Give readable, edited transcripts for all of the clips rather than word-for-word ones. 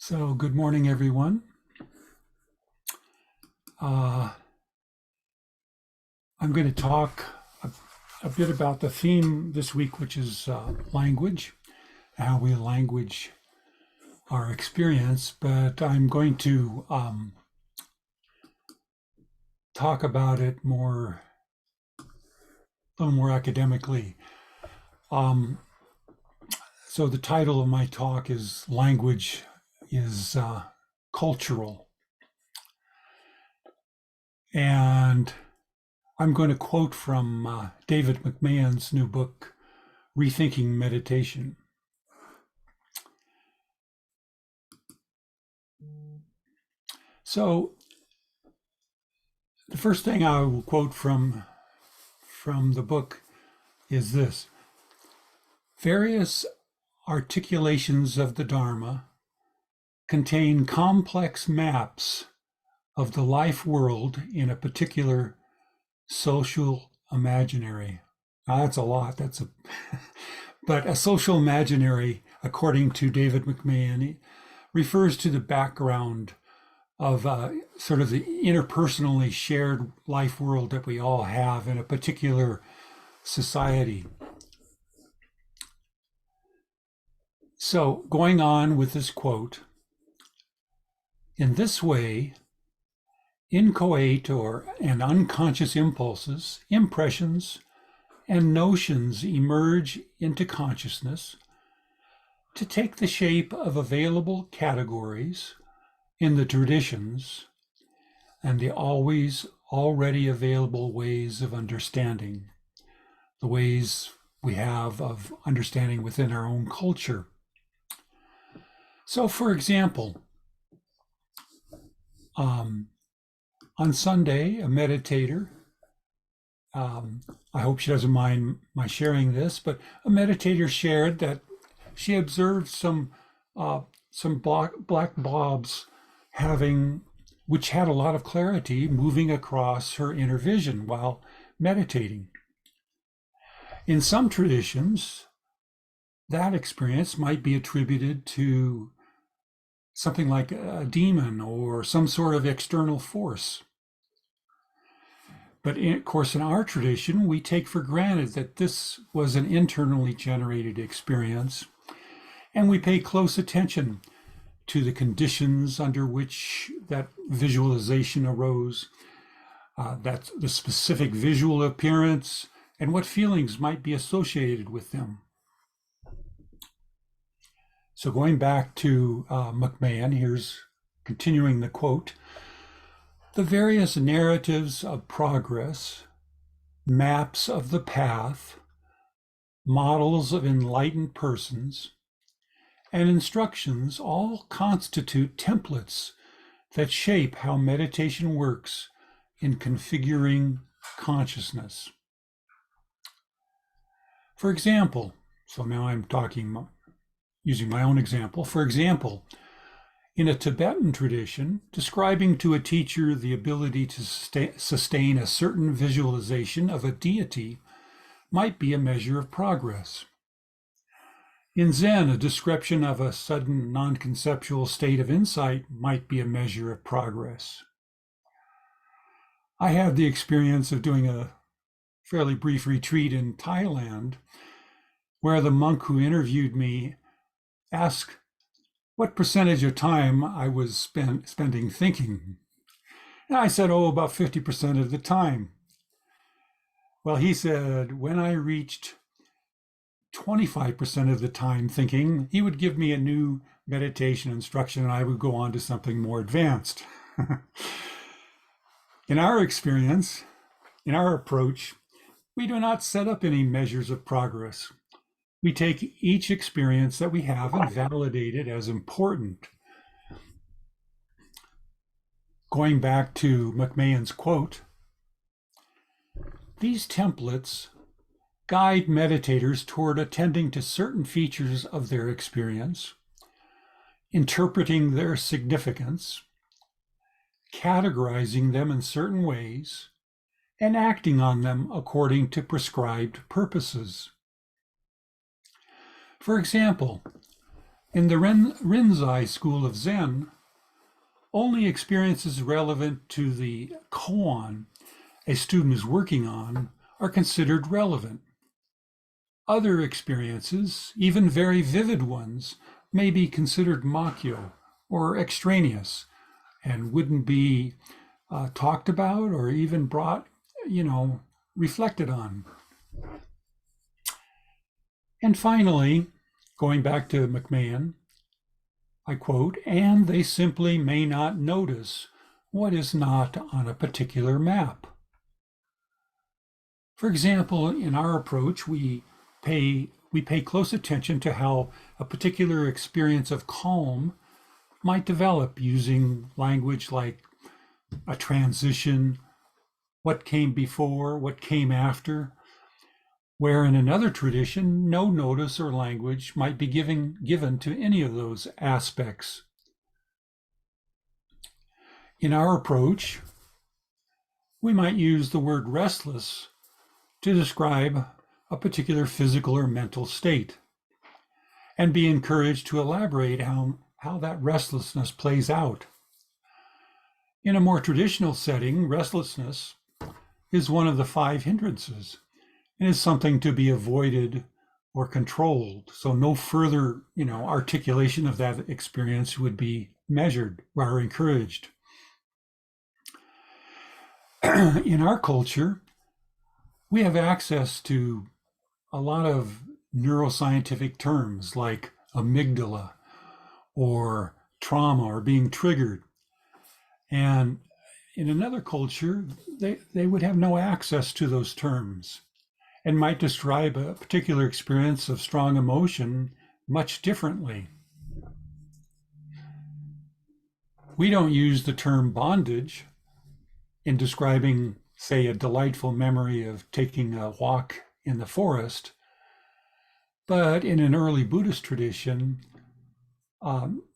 So, good morning, everyone. I'm going to talk a bit about the theme this week, which is language, how we language our experience, but I'm going to talk about it a little more academically. So the title of my talk is Language is Cultural. And I'm going to quote from David McMahon's new book, Rethinking Meditation. So the first thing I will quote from the book is this: various articulations of the Dharma contain complex maps of the life world in a particular social imaginary. Now, that's a lot. But a social imaginary, according to David McMahon, refers to the background of sort of the interpersonally shared life world that we all have in a particular society. So, going on with this quote, in this way, inchoate and unconscious impulses, impressions, and notions emerge into consciousness to take the shape of available categories in the traditions and the already available ways of understanding, the ways we have of understanding within our own culture. So, for example, on Sunday, a meditator, I hope she doesn't mind my sharing this, but a meditator shared that she observed some black blobs which had a lot of clarity moving across her inner vision while meditating. In some traditions, that experience might be attributed to something like a demon or some sort of external force. But of course, in our tradition, we take for granted that this was an internally generated experience, and we pay close attention to the conditions under which that visualization arose, that's the specific visual appearance, and what feelings might be associated with them. So going back to McMahon, here's continuing the quote: the various narratives of progress, maps of the path, models of enlightened persons, and instructions all constitute templates that shape how meditation works in configuring consciousness. For example, so now I'm using my own example. For example, in a Tibetan tradition, describing to a teacher the ability to sustain a certain visualization of a deity might be a measure of progress. In Zen, a description of a sudden non-conceptual state of insight might be a measure of progress. I had the experience of doing a fairly brief retreat in Thailand, where the monk who interviewed me asked what percentage of time I was spending thinking. And I said, about 50% of the time. Well, he said, when I reached 25% of the time thinking, he would give me a new meditation instruction and I would go on to something more advanced. In our experience, in our approach, we do not set up any measures of progress. We take each experience that we have and validate it as important. Going back to McMahon's quote, these templates guide meditators toward attending to certain features of their experience, interpreting their significance, categorizing them in certain ways, and acting on them according to prescribed purposes. For example, In the Rinzai school of Zen, only experiences relevant to the koan a student is working on are considered relevant. Other experiences, even very vivid ones, may be considered makyo or extraneous and wouldn't be talked about or even brought, reflected on. And finally, going back to McMahon, I quote, and they simply may not notice what is not on a particular map. For example, in our approach, we pay close attention to how a particular experience of calm might develop using language like a transition, what came before, what came after, where in another tradition, no notice or language might be given to any of those aspects. In our approach, we might use the word restless to describe a particular physical or mental state and be encouraged to elaborate how that restlessness plays out. In a more traditional setting, restlessness is one of the 5 hindrances and is something to be avoided or controlled. So no further, articulation of that experience would be measured or encouraged. In our culture, we have access to a lot of neuroscientific terms like amygdala or trauma or being triggered. And in another culture, they would have no access to those terms and might describe a particular experience of strong emotion much differently. We don't use the term bondage in describing, say, a delightful memory of taking a walk in the forest, but in an early Buddhist tradition,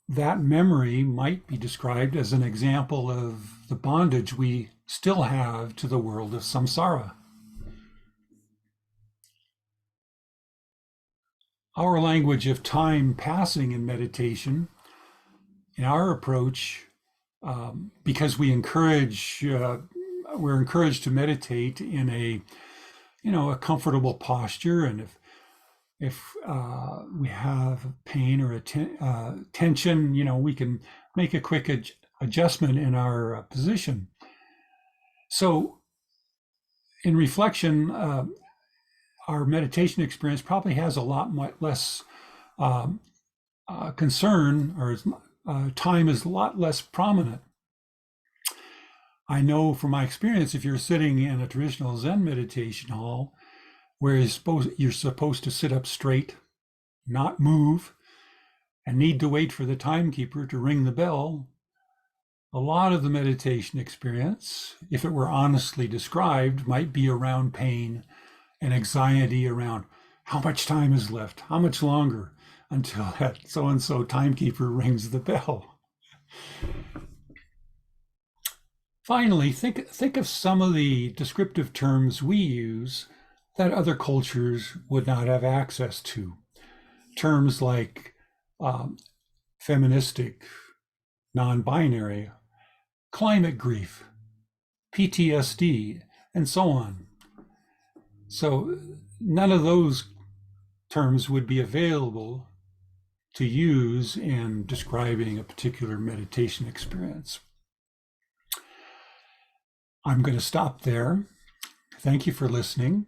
that memory might be described as an example of the bondage we still have to the world of samsara. Our language of time passing in meditation, in our approach, because we're encouraged to meditate in a comfortable posture, and if we have pain or tension, we can make a quick adjustment in our position. So, in reflection, our meditation experience probably has a lot less concern, or time is a lot less prominent. I know from my experience, if you're sitting in a traditional Zen meditation hall, where you're supposed to sit up straight, not move, and need to wait for the timekeeper to ring the bell, a lot of the meditation experience, if it were honestly described, might be around pain and anxiety around how much time is left, how much longer until that so-and-so timekeeper rings the bell. Finally, think of some of the descriptive terms we use that other cultures would not have access to. Terms like feministic, non-binary, climate grief, PTSD, and so on. So none of those terms would be available to use in describing a particular meditation experience. I'm going to stop there. Thank you for listening.